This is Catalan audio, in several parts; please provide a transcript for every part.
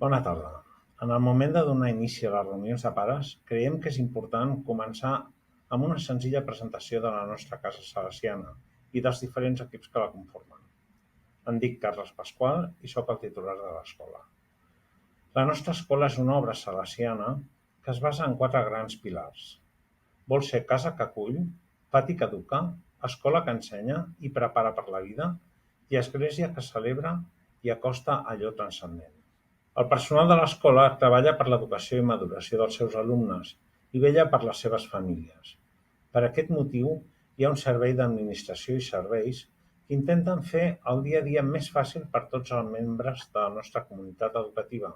Bona tarda. En el moment de donar inici a les reunions de pares, creiem que és important començar amb una senzilla presentació de la nostra casa salesiana i dels diferents equips que la conformen. Em dic Carles Pasqual i sóc el titular de l'escola. La nostra escola és una obra salesiana que es basa en 4 grans pilars. Vol ser casa que acull, pati que educa, escola que ensenya i prepara per la vida i església que celebra i acosta a allò transcendent. El personal de l'escola treballa per l'educació i maduració dels seus alumnes i vetlla per les seves famílies. Per aquest motiu, hi ha un servei d'administració i serveis que intenten fer el dia a dia més fàcil per tots els membres de la nostra comunitat educativa,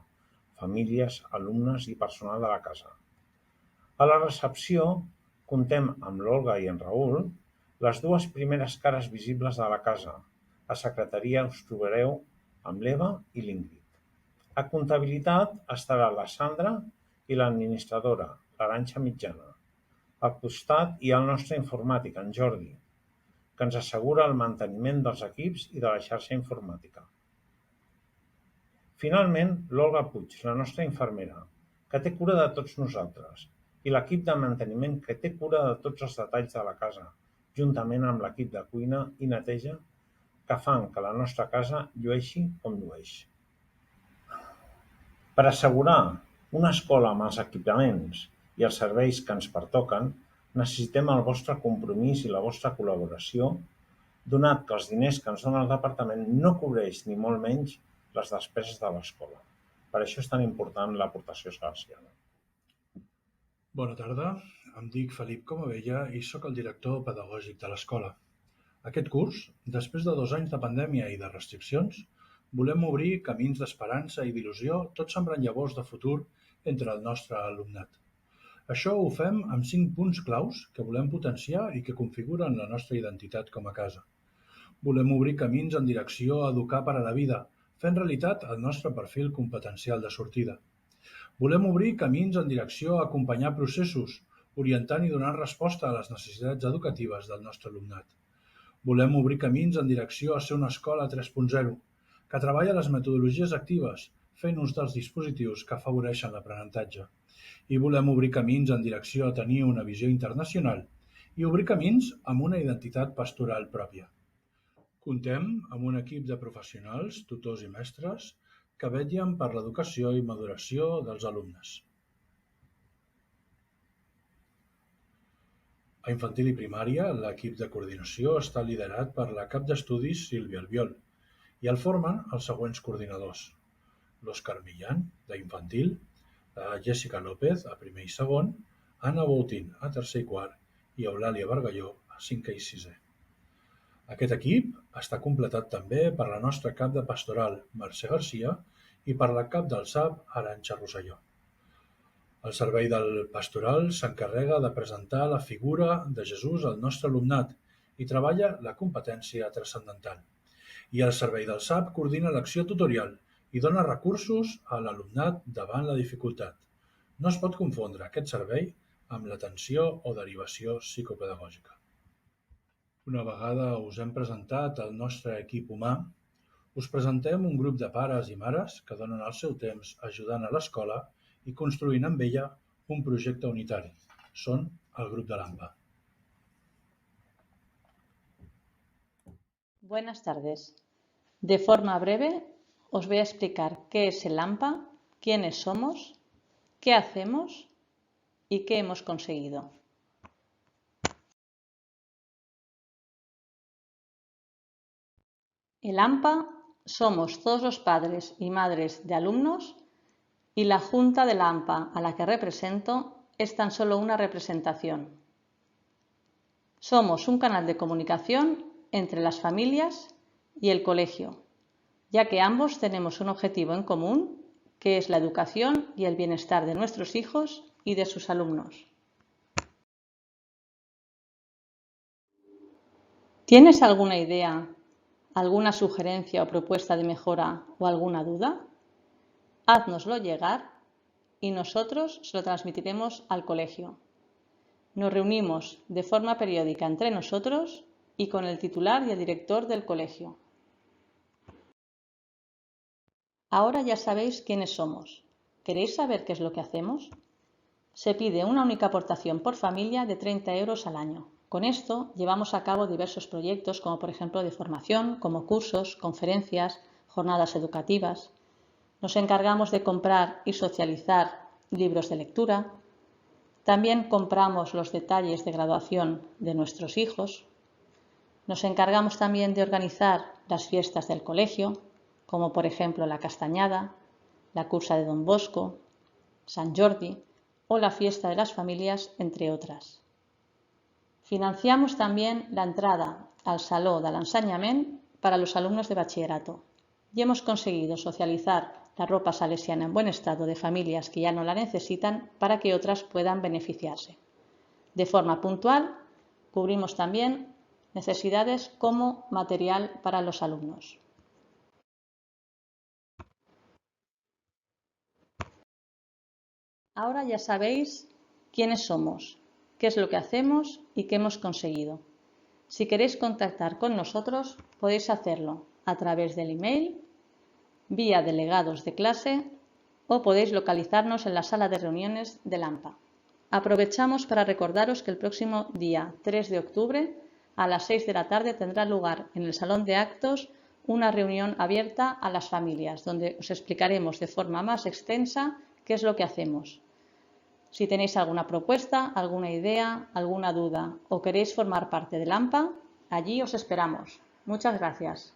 famílies, alumnes i personal de la casa. A la recepció comptem amb l'Olga i en Raül, les 2 primeres cares visibles de la casa. A secretaria us trobareu amb l'Eva i l'Ingrid. A comptabilitat estarà la Sandra i l'administradora, l'Arantxa Mitjana. Al costat hi ha el nostre informàtic, en Jordi, que ens assegura el manteniment dels equips i de la xarxa informàtica. Finalment, l'Olga Puig, la nostra infermera, que té cura de tots nosaltres, i l'equip de manteniment que té cura de tots els detalls de la casa, juntament amb l'equip de cuina i neteja, que fan que la nostra casa llueixi com llueix. Per assegurar una escola amb els equipaments i els serveis que ens pertoquen, necessitem el vostre compromís i la vostra col·laboració, donat que els diners que ens dona el departament no cobreix ni molt menys les despeses de l'escola. Per això és tan important l'aportació salesiana. Bona tarda, em dic Felip Comabella i sóc el director pedagògic de l'escola. Aquest curs, després de 2 anys de pandèmia i de restriccions, volem obrir camins d'esperança i d'il·lusió, tot sembrant llavors de futur entre el nostre alumnat. Això ho fem amb 5 punts claus que volem potenciar i que configuren la nostra identitat com a casa. Volem obrir camins en direcció a educar per a la vida, fent realitat el nostre perfil competencial de sortida. Volem obrir camins en direcció a acompanyar processos, orientant i donant resposta a les necessitats educatives del nostre alumnat. Volem obrir camins en direcció a ser una escola 3.0, que treballa les metodologies actives, fent ús dels dispositius que afavoreixen l'aprenentatge. I volem obrir camins en direcció a tenir una visió internacional i obrir camins amb una identitat pastoral pròpia. Comptem amb un equip de professionals, tutors i mestres que vetllen per l'educació i maduració dels alumnes. A infantil i primària, l'equip de coordinació està liderat per la cap d'estudis Sílvia Albiol i el formen els següents coordinadors: l'Òscar Millán, d'infantil, la Jessica López, a primer i segon, Anna Boutin, a tercer i quart, i Eulàlia Bargalló, a cinquè i sisè. Aquest equip està completat també per la nostra cap de pastoral, Mercè Garcia, i per la cap del SAP, Arantxa Rosselló. El servei del pastoral s'encarrega de presentar la figura de Jesús al nostre alumnat i treballa la competència transcendental. I el servei del SAP coordina l'acció tutorial i dona recursos a l'alumnat davant la dificultat. No es pot confondre aquest servei amb l'atenció o derivació psicopedagògica. Una vegada us hem presentat el nostre equip humà, us presentem un grup de pares i mares que donen el seu temps ajudant a l'escola i construint amb ella un projecte unitari. Són el grup de l'AMPA. Buenas tardes. De forma breve os voy a explicar qué es el AMPA, quiénes somos, qué hacemos y qué hemos conseguido. El AMPA somos todos los padres y madres de alumnos y la Junta de la AMPA, a la que represento, es tan solo una representación. Somos un canal de comunicación entre las familias y el colegio, ya que ambos tenemos un objetivo en común, que es la educación y el bienestar de nuestros hijos y de sus alumnos. ¿Tienes alguna idea, alguna sugerencia o propuesta de mejora o alguna duda? Háznoslo llegar y nosotros se lo transmitiremos al colegio. Nos reunimos de forma periódica entre nosotros y con el titular y el director del colegio. Ahora ya sabéis quiénes somos. ¿Queréis saber qué es lo que hacemos? Se pide una única aportación por familia de 30 euros al año. Con esto llevamos a cabo diversos proyectos, como por ejemplo de formación, como cursos, conferencias, jornadas educativas. Nos encargamos de comprar y socializar libros de lectura. También compramos los detalles de graduación de nuestros hijos. Nos encargamos también de organizar las fiestas del colegio, como por ejemplo la Castañada, la Cursa de Don Bosco, Sant Jordi o la fiesta de las familias, entre otras. Financiamos también la entrada al Saló de l'Ensenyament para los alumnos de bachillerato y hemos conseguido socializar la ropa salesiana en buen estado de familias que ya no la necesitan para que otras puedan beneficiarse. De forma puntual, cubrimos también necesidades como material para los alumnos. Ahora ya sabéis quiénes somos, qué es lo que hacemos y qué hemos conseguido. Si queréis contactar con nosotros, podéis hacerlo a través del email, vía delegados de clase o podéis localizarnos en la sala de reuniones del AMPA. Aprovechamos para recordaros que el próximo día 3 de octubre a las 6 de la tarde tendrá lugar en el Salón de Actos una reunión abierta a las familias, donde os explicaremos de forma más extensa qué es lo que hacemos. Si tenéis alguna propuesta, alguna idea, alguna duda o queréis formar parte del AMPA, allí os esperamos. Muchas gracias.